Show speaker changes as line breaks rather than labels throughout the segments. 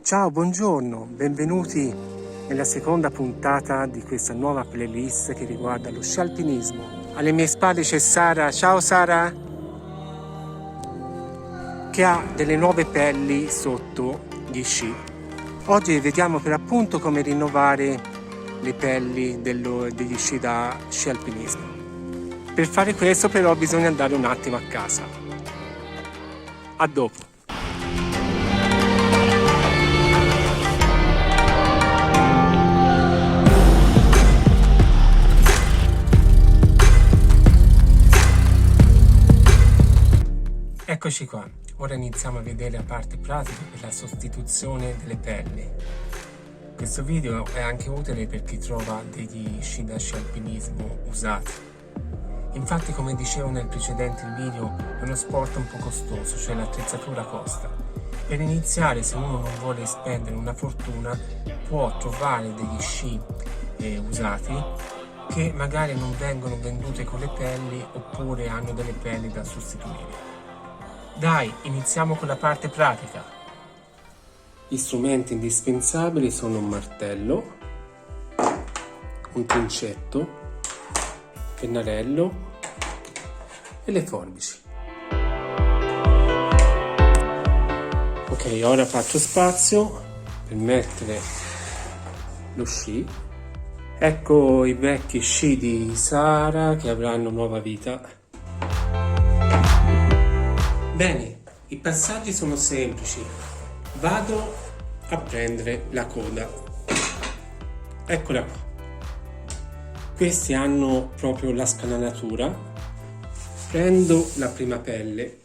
Ciao, buongiorno, benvenuti nella seconda puntata di questa nuova playlist che riguarda lo sci alpinismo. Alle mie spalle c'è Sara. Ciao Sara! Che ha delle nuove pelli sotto gli sci. Oggi vediamo per appunto come rinnovare le pelli degli sci da sci alpinismo. Per fare questo però bisogna andare un attimo a casa. A dopo! Eccoci qua, ora iniziamo a vedere la parte pratica per la sostituzione delle pelli. Questo video è anche utile per chi trova degli sci da sci alpinismo usati. Infatti, come dicevo nel precedente video, è uno sport un po' costoso, cioè l'attrezzatura costa. Per iniziare, se uno non vuole spendere una fortuna, può trovare degli sci usati che magari non vengono vendute con le pelli oppure hanno delle pelli da sostituire. Dai, iniziamo con la parte pratica. Gli strumenti indispensabili sono un martello, un trincetto, pennarello e le forbici. Ok, ora faccio spazio per mettere lo sci. Ecco i vecchi sci di Sara che avranno nuova vita. Bene, i passaggi sono semplici. Vado a prendere la coda. Eccola qua. Questi hanno proprio la scanalatura. Prendo la prima pelle.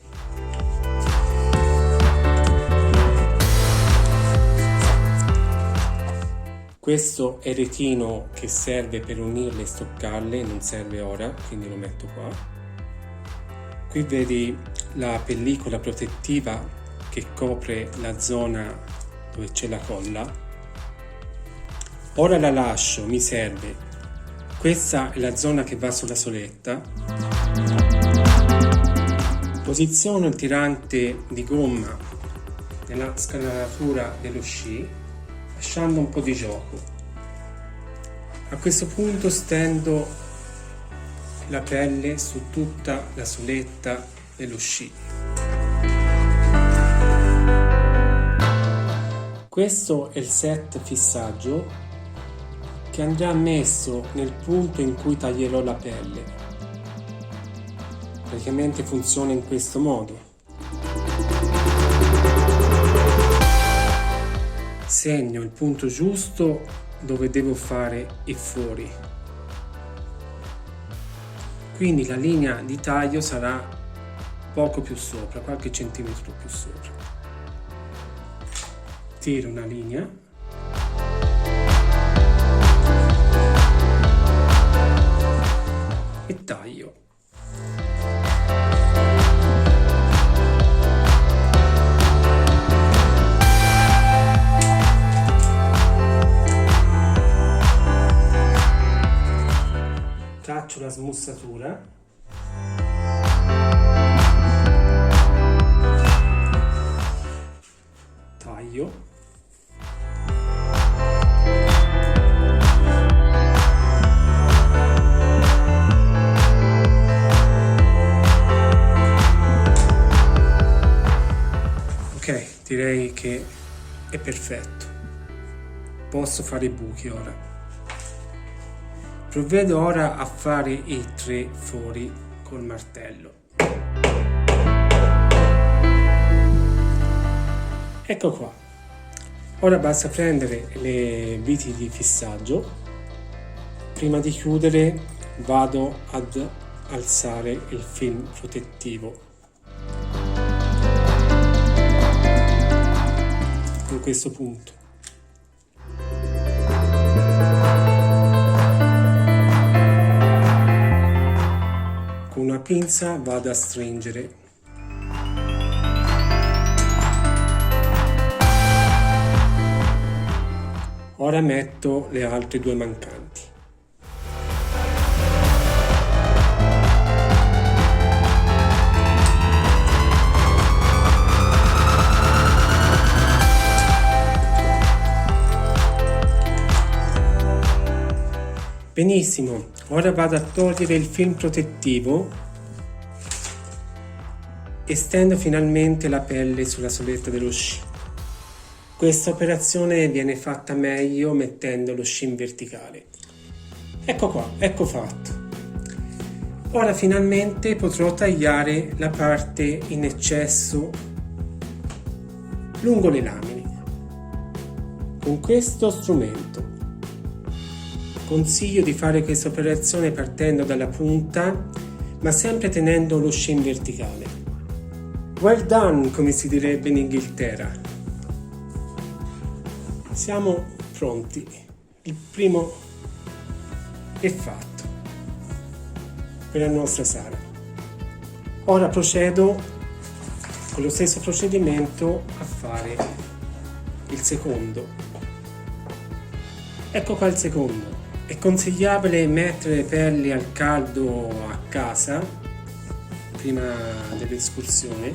Questo è il retino che serve per unirle e stoccarle, non serve ora, quindi lo metto qua. Qui vedi la pellicola protettiva che copre la zona dove c'è la colla. Ora la lascio, mi serve. Questa è la zona che va sulla soletta. Posiziono il tirante di gomma nella scanalatura dello sci, lasciando un po' di gioco. A questo punto stendo la pelle su tutta la soletta dello sci. Questo è il set fissaggio che andrà messo nel punto in cui taglierò la pelle. Praticamente funziona in questo modo. Segno il punto giusto dove devo fare i fori. Quindi la linea di taglio sarà poco più sopra, qualche centimetro più sopra. Tiro una linea. E taglio. Faccio la smussatura. Taglio. Ok, direi che è perfetto. Posso fare i buchi ora. Provvedo ora a fare i 3 fori col martello. Ecco qua. Ora basta prendere le viti di fissaggio. Prima di chiudere vado ad alzare il film protettivo. In questo punto. Con una pinza vado a stringere. Ora metto le altre 2 mancanti. Benissimo, ora vado a togliere il film protettivo e stendo finalmente la pelle sulla soletta dello sci. Questa operazione viene fatta meglio mettendo lo sci in verticale. Ecco qua, ecco fatto. Ora finalmente potrò tagliare la parte in eccesso lungo le lamine con questo strumento. Consiglio di fare questa operazione partendo dalla punta, ma sempre tenendo lo sci in verticale. Well done, come si direbbe in Inghilterra. Siamo pronti. Il primo è fatto per la nostra Sara. Ora procedo con lo stesso procedimento a fare il secondo. Ecco qua il secondo. È consigliabile mettere le pelli al caldo a casa prima dell'escursione,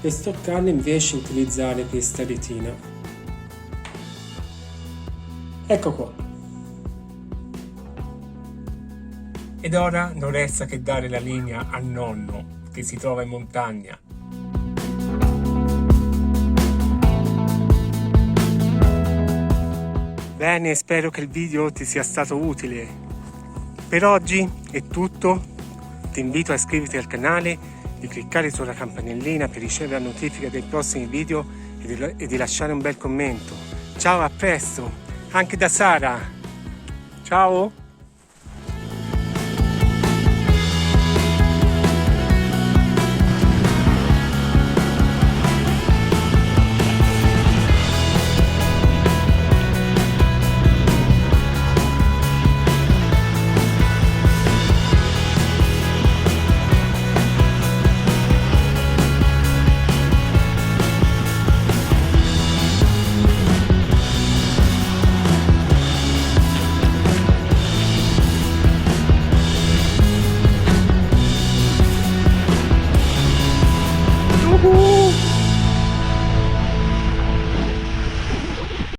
per stoccarle invece utilizzare questa retina. Ecco qua. Ed ora non resta che dare la linea al nonno che si trova in montagna. Bene, spero che il video ti sia stato utile. Per oggi è tutto. Ti invito a iscriverti al canale, di cliccare sulla campanellina per ricevere la notifica dei prossimi video e di lasciare un bel commento. Ciao, a presto, anche da Sara. Ciao!